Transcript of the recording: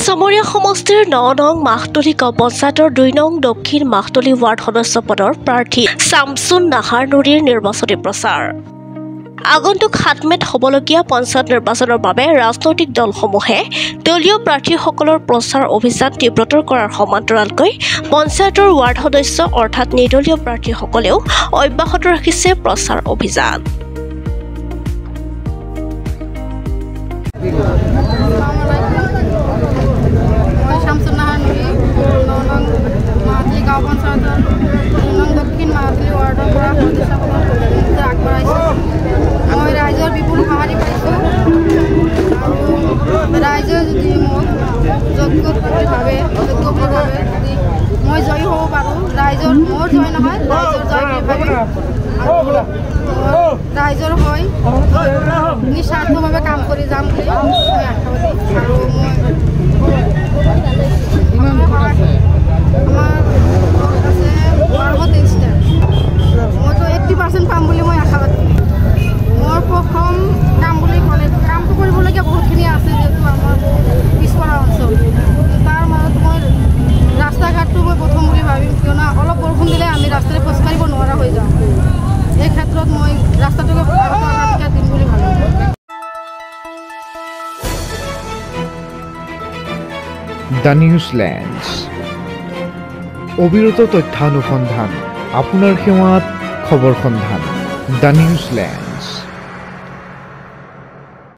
চমৰীয়া সমষ্টিৰ ৯ নং মাহতলী গাঁও পঞ্চায়তৰ ২ নং দক্ষিণ মাহতলী ৱাৰ্ড সদস্য পদৰ প্ৰাৰ্থী শামছুন নাহাৰ নুৰীৰ নিৰ্বাচনী প্ৰচাৰ। আগন্তুক ৭ মে'ত হ'বলগীয়া পঞ্চায়ত নিৰ্বাচনৰ বাবে ৰাজনৈতিক দলসমূহে দলীয় প্ৰাৰ্থীসকলৰ প্ৰচাৰ অভিযান তীব্ৰতৰ কৰাৰ সমান্তৰালকৈ পঞ্চায়তৰ ৱাৰ্ড সদস্য অৰ্থাৎ নিৰ্দলীয় প্ৰাৰ্থীসকলেও অব্যাহত ৰাখিছে প্ৰচাৰ অভিযান। শামছুন নাহাৰ নুৰী ৯ নং মাহতলী গাঁও পঞ্চায়তৰ ২ নং দক্ষিণ মাহতলী ৱাৰ্ডৰ পৰা সদস্য পদত আগবঢ়াইছোঁ। মই ৰাইজৰ বিপুল সঁহাৰি পাইছোঁ আৰু ৰাইজে যদি মোক যোগ্য বুলি ভাবে যদি মই জয়ী হ'ব পাৰোঁ, ৰাইজৰ মোৰ জয় নহয়, ৰাইজৰ জয় বুলি ভাবি ৰাইজৰ হৈ নিস্বাৰ্থভাৱে কাম কৰি যাম বুলি মই আশাবাদী। আৰু আমাৰ আছে ১২-২৩টা, মইতো 80% পাম বুলি মই আশাবাদী। মোৰ প্ৰথম কাম বুলি ক'লে কামটো কৰিবলগীয়া বহুতখিনি আছে, যিহেতু আমাৰ পিছপৰা অঞ্চল। তাৰ মাজত মই ৰাস্তা ঘাটটো মই প্ৰথম বুলি ভাবিম, কিয়নো অলপ বৰষুণ দিলে আমি ৰাস্তাৰে খোজকাঢ়িব নোৱাৰা হৈ যাওঁ। এই ক্ষেত্ৰত মই ৰাস্তাটোকে অগ্ৰাধিকাৰ দিম বুলি ভাবোঁ। দ্য নিউজলেণ্ডছ অবিৰত তথ্যানুসন্ধান, আপোনাৰ সেৱাত খবৰ সন্ধান। দ্য নিউজলেণ্ড।